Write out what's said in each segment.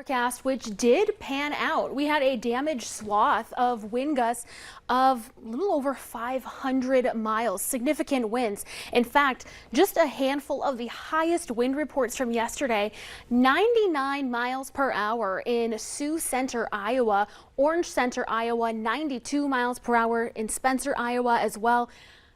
forecast, which did pan out. We had a damaged swath of wind gusts of a little over 500 miles, significant winds. In fact, just a handful of the highest wind reports from yesterday, 99 miles per hour in Sioux Center, Iowa, Orange Center, Iowa, 92 miles per hour in Spencer, Iowa as well.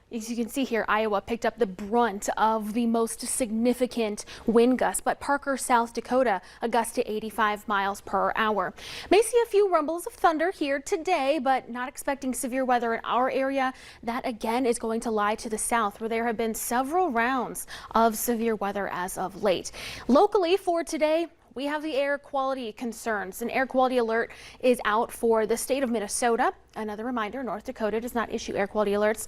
As you can see here, Iowa picked up the brunt of the most significant wind gusts, but Parker, South Dakota, a gust to 85 miles per hour. May see a few rumbles of thunder here today, but not expecting severe weather in our area. That again is going to lie to the south, where there have been several rounds of severe weather as of late. Locally for today, we have the air quality concerns. An air quality alert is out for the state of Minnesota. Another reminder, North Dakota does not issue air quality alerts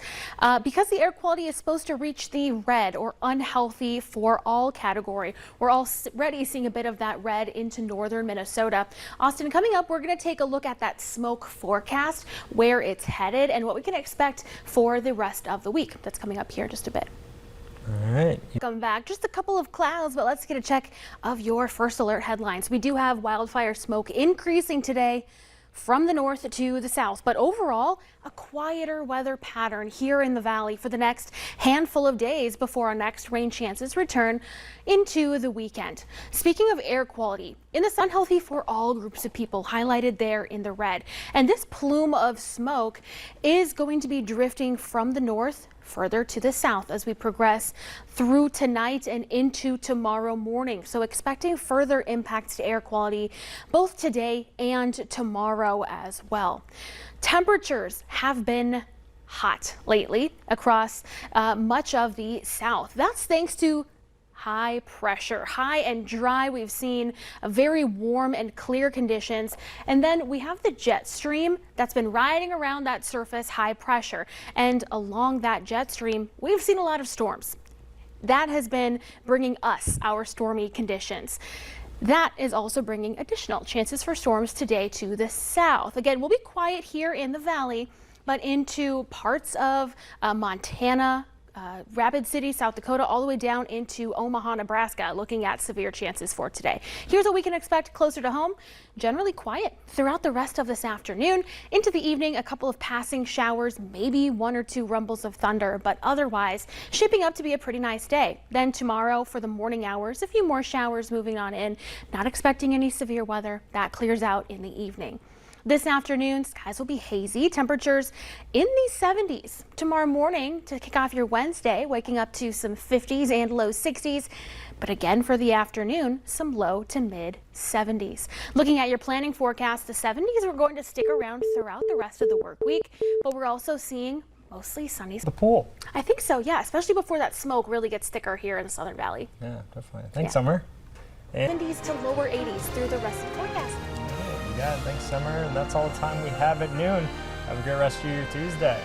because the air quality is supposed to reach the red or unhealthy for all category. We're already seeing a bit of that red into northern Minnesota. Austin, coming up, we're going to take a look at that smoke forecast, where it's headed and what we can expect for the rest of the week. That's coming up here in just a bit. All right. Come back, just a couple of clouds, but let's get a check of your first alert headlines. We do have wildfire smoke increasing today from the north to the south, but overall a quieter weather pattern here in the valley for the next handful of days before our next rain chances return into the weekend. Speaking of air quality, in the unhealthy for all groups of people highlighted there in the red, and this plume of smoke is going to be drifting from the north further to the south as we progress through tonight and into tomorrow morning. So expecting further impacts to air quality both today and tomorrow as well. Temperatures have been hot lately across much of the south. That's thanks to high pressure, high and dry. We've seen a very warm and clear conditions. And then we have the jet stream that's been riding around that surface high pressure. And along that jet stream, we've seen a lot of storms. That has been bringing us our stormy conditions. That is also bringing additional chances for storms today to the south. Again, we'll be quiet here in the valley, but into parts of Montana, Rapid City, South Dakota, all the way down into Omaha, Nebraska, looking at severe chances for today. Here's what we can expect closer to home. Generally quiet throughout the rest of this afternoon. Into the evening, a couple of passing showers, maybe one or two rumbles of thunder, but otherwise shaping up to be a pretty nice day. Then tomorrow for the morning hours, a few more showers moving on in. Not expecting any severe weather. That clears out in the evening. This afternoon, skies will be hazy, temperatures in the 70s. Tomorrow morning to kick off your Wednesday, waking up to some 50s and low 60s. But again for the afternoon, some low to mid 70s. Looking at your planning forecast, the 70s are going to stick around throughout the rest of the work week, but we're also seeing mostly sunny. The pool. I think so, yeah, especially before that smoke really gets thicker here in the Southern Valley. Yeah, definitely. Thanks, Summer. 70s to lower 80s through the rest of the forecast. Yeah, thanks, Summer. And that's all the time we have at noon. Have a great rest of your Tuesday.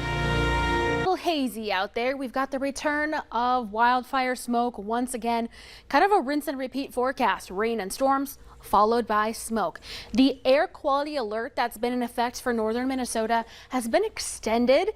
A little hazy out there. We've got the return of wildfire smoke once again. Kind of a rinse and repeat forecast. Rain and storms followed by smoke. The air quality alert that's been in effect for northern Minnesota has been extended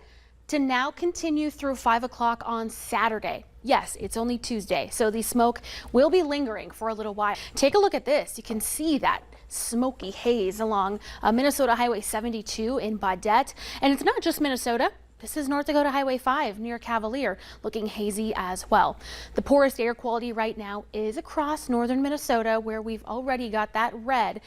to now continue through 5 o'clock on Saturday. Yes, it's only Tuesday, so the smoke will be lingering for a little while. Take a look at this. You can see that smoky haze along Minnesota Highway 72 in Baudette. And it's not just Minnesota. This is North Dakota Highway 5 near Cavalier, looking hazy as well. The poorest air quality right now is across northern Minnesota, where we've already got that red,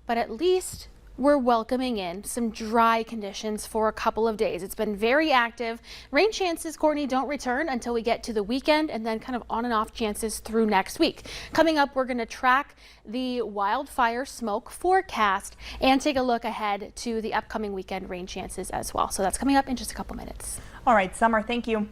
but at least we're welcoming in some dry conditions for a couple of days. It's been very active. Rain chances, Courtney, don't return until we get to the weekend, and then kind of on and off chances through next week. Coming up, we're going to track the wildfire smoke forecast and take a look ahead to the upcoming weekend rain chances as well. So that's coming up in just a couple minutes. All right, Summer, thank you.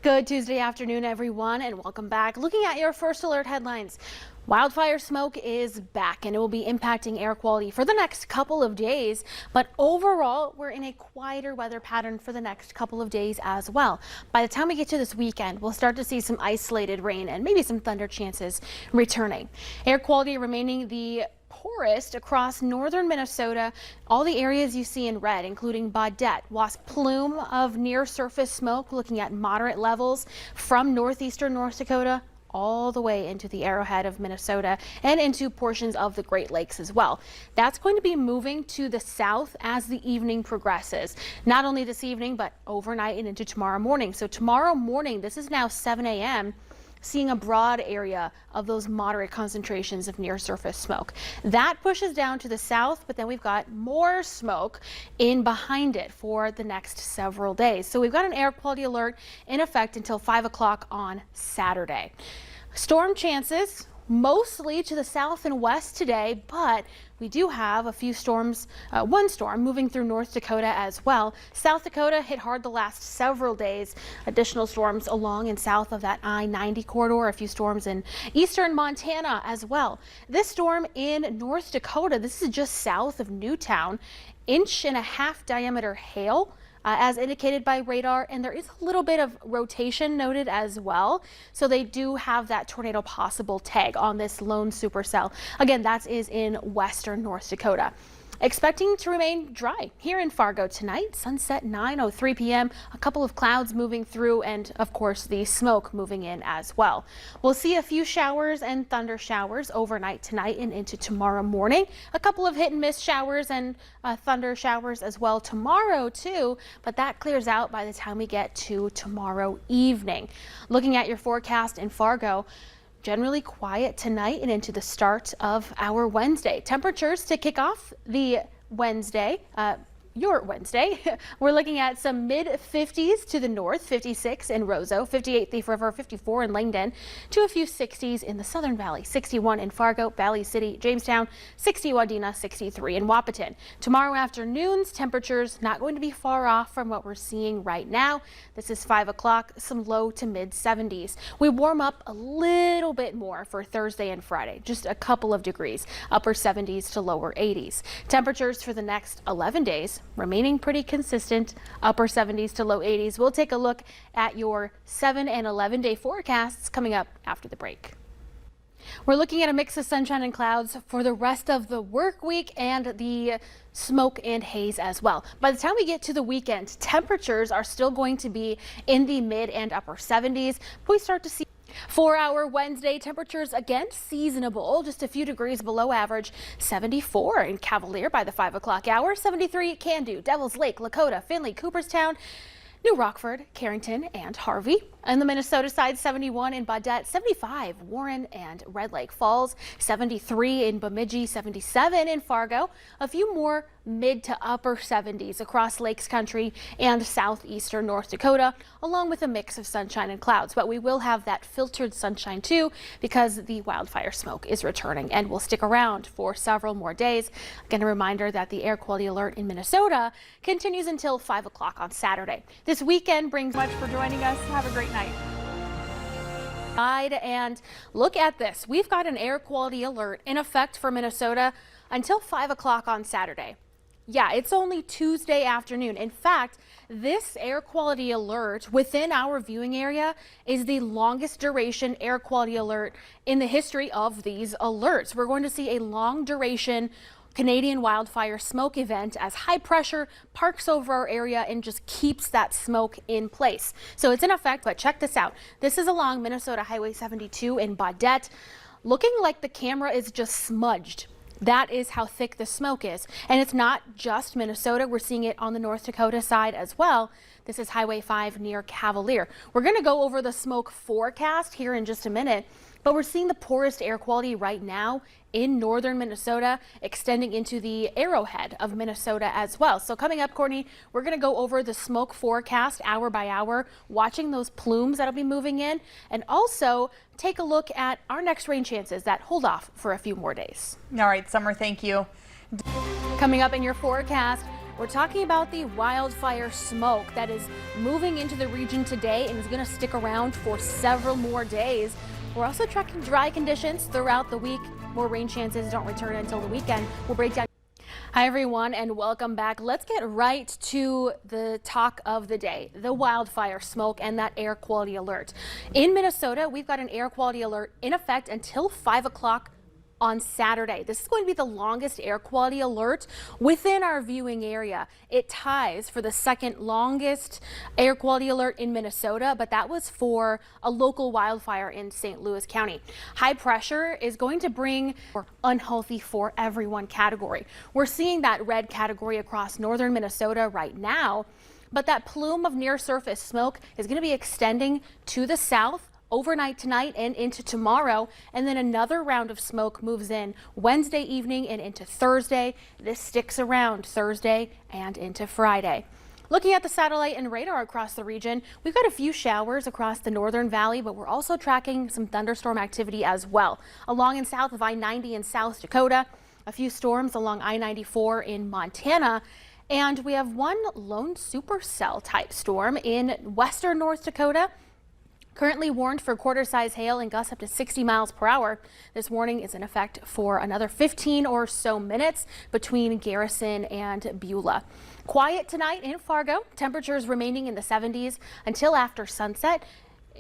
Good Tuesday afternoon, everyone, and welcome back. Looking at your first alert headlines. Wildfire smoke is back and it will be impacting air quality for the next couple of days. But overall, we're in a quieter weather pattern for the next couple of days as well. By the time we get to this weekend, we'll start to see some isolated rain and maybe some thunder chances returning. Air quality remaining the poorest across northern Minnesota. All the areas you see in red, including Baudette, wasp plume of near surface smoke, looking at moderate levels from northeastern North Dakota all the way into the arrowhead of Minnesota and into portions of the Great Lakes as well. That's going to be moving to the south as the evening progresses. Not only this evening, but overnight and into tomorrow morning. So tomorrow morning, this is now 7 a.m., seeing a broad area of those moderate concentrations of near surface smoke. That pushes down to the south, but then we've got more smoke in behind it for the next several days. So we've got an air quality alert in effect until 5 o'clock on Saturday. Storm chances mostly to the south and west today, but we do have a few storms, one storm moving through North Dakota as well. South Dakota hit hard the last several days. Additional storms along and south of that I-90 corridor, a few storms in eastern Montana as well. This storm in North Dakota, this is just south of Newtown, 1.5 inch diameter hail. As indicated by radar, and there is a little bit of rotation noted as well. So they do have that tornado possible tag on this lone supercell. Again, that is in western North Dakota. Expecting to remain dry here in Fargo tonight. Sunset 9:03 p.m. A couple of clouds moving through, and of course the smoke moving in as well. We'll see a few showers and thunder showers overnight tonight and into tomorrow morning. A couple of hit and miss showers and thunder showers as well tomorrow too, but that clears out by the time we get to tomorrow evening. Looking at your forecast in Fargo, generally quiet tonight and into the start of our Wednesday. Temperatures to kick off the Wednesday, your Wednesday. We're looking at some mid 50s to the north, 56 in Roseau, 58 Thief River, 54 in Langdon, to a few 60s in the Southern Valley, 61 in Fargo, Valley City, Jamestown, 60 Wadena, 63 in Wahpeton. Tomorrow afternoon's temperatures not going to be far off from what we're seeing right now. This is 5 o'clock, some low to mid 70s. We warm up a little bit more for Thursday and Friday, just a couple of degrees, upper 70s to lower 80s. Temperatures for the next 11 days remaining pretty consistent, upper 70s to low 80s. We'll take a look at your 7 and 11 day forecasts coming up after the break. We're looking at a mix of sunshine and clouds for the rest of the work week and the smoke and haze as well. By the time we get to the weekend, temperatures are still going to be in the mid and upper 70s. We start to see for our Wednesday, temperatures again seasonable, just a few degrees below average. 74 in Cavalier by the 5 o'clock hour, 73 at Cando, Devil's Lake, Lakota, Findlay, Cooperstown, New Rockford, Carrington, and Harvey. On the Minnesota side, 71 in Baudette, 75 Warren and Red Lake Falls, 73 in Bemidji, 77 in Fargo. A few more mid to upper 70s across Lakes Country and southeastern North Dakota, along with a mix of sunshine and clouds. But we will have that filtered sunshine too, because the wildfire smoke is returning and will stick around for several more days. Again, a reminder that the air quality alert in Minnesota continues until 5 o'clock on Saturday. This weekend brings Much for joining us. Have a great night. And look at this. We've got an air quality alert in effect for Minnesota until 5 o'clock on Saturday. Yeah, it's only Tuesday afternoon. In fact, this air quality alert within our viewing area is the longest duration air quality alert in the history of these alerts. We're going to see a long duration Canadian wildfire smoke event as high pressure parks over our area and just keeps that smoke in place. So it's in effect, but check this out. This is along Minnesota Highway 72 in Baudette, looking like the camera is just smudged. That is how thick the smoke is. And it's not just Minnesota. We're seeing it on the North Dakota side as well. This is Highway 5 near Cavalier. We're going to go over the smoke forecast here in just a minute, but we're seeing the poorest air quality right now in northern Minnesota, extending into the arrowhead of Minnesota as well. So coming up, Courtney, we're going to go over the smoke forecast hour by hour, watching those plumes that'll be moving in, and also take a look at our next rain chances that hold off for a few more days. All right, Summer, thank you. Coming up in your forecast, we're talking about the wildfire smoke that is moving into the region today and is going to stick around for several more days. We're also tracking dry conditions throughout the week. More rain chances don't return until the weekend. We'll break down. Hi, everyone, and welcome back. Let's get right to the talk of the day, the wildfire smoke and that air quality alert. In Minnesota, we've got an air quality alert in effect until 5 o'clock on Saturday. This is going to be the longest air quality alert within our viewing area. It ties for the second longest air quality alert in Minnesota, but that was for a local wildfire in St. Louis County. High pressure is going to bring unhealthy for everyone category. We're seeing that red category across northern Minnesota right now, but that plume of near surface smoke is going to be extending to the south overnight tonight and into tomorrow, and then another round of smoke moves in Wednesday evening and into Thursday. This sticks around Thursday and into Friday. Looking at the satellite and radar across the region, we've got a few showers across the northern valley, but we're also tracking some thunderstorm activity as well. Along and south of I-90 in South Dakota, a few storms along I-94 in Montana, and we have one lone supercell type storm in western North Dakota. Currently warned for quarter-size hail and gusts up to 60 miles per hour. This warning is in effect for another 15 or so minutes between Garrison and Beulah. Quiet tonight in Fargo. Temperatures remaining in the 70s until after sunset,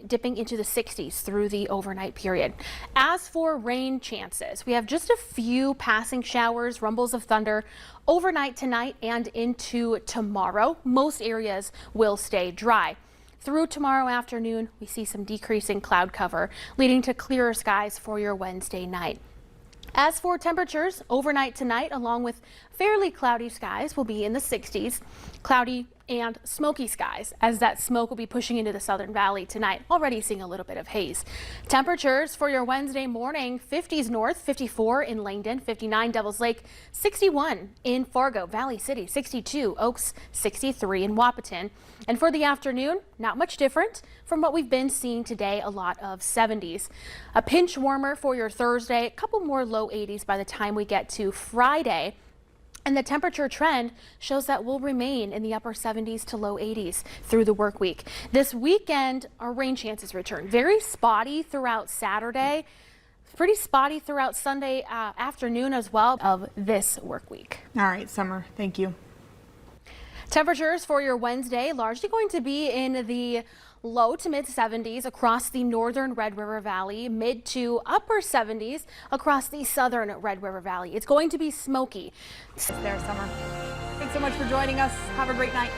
dipping into the 60s through the overnight period. As for rain chances, we have just a few passing showers, rumbles of thunder overnight tonight and into tomorrow. Most areas will stay dry. Through tomorrow afternoon, we see some decreasing cloud cover, leading to clearer skies for your Wednesday night. As for temperatures, overnight tonight, along with fairly cloudy skies, will be in the 60s. Cloudy and smoky skies, as that smoke will be pushing into the southern valley tonight. Already seeing a little bit of haze. Temperatures for your Wednesday morning: 50s north, 54 in Langdon, 59 Devils Lake, 61 in Fargo, Valley City, 62 Oaks, 63 in Wahpeton. And for the afternoon, not much different from what we've been seeing today. A lot of 70s. A pinch warmer for your Thursday, a couple more low 80s by the time we get to Friday. And the temperature trend shows that we'll remain in the upper 70s to low 80s through the work week. This weekend, our rain chances return. Very spotty throughout Saturday, pretty spotty throughout Sunday afternoon as well of this work week. All right, Summer, thank you. Temperatures for your Wednesday largely going to be in the low to mid 70s across the northern Red River Valley, mid to upper 70s across the southern Red River Valley. It's going to be smoky. There, Summer. Thanks so much for joining us. Have a great night.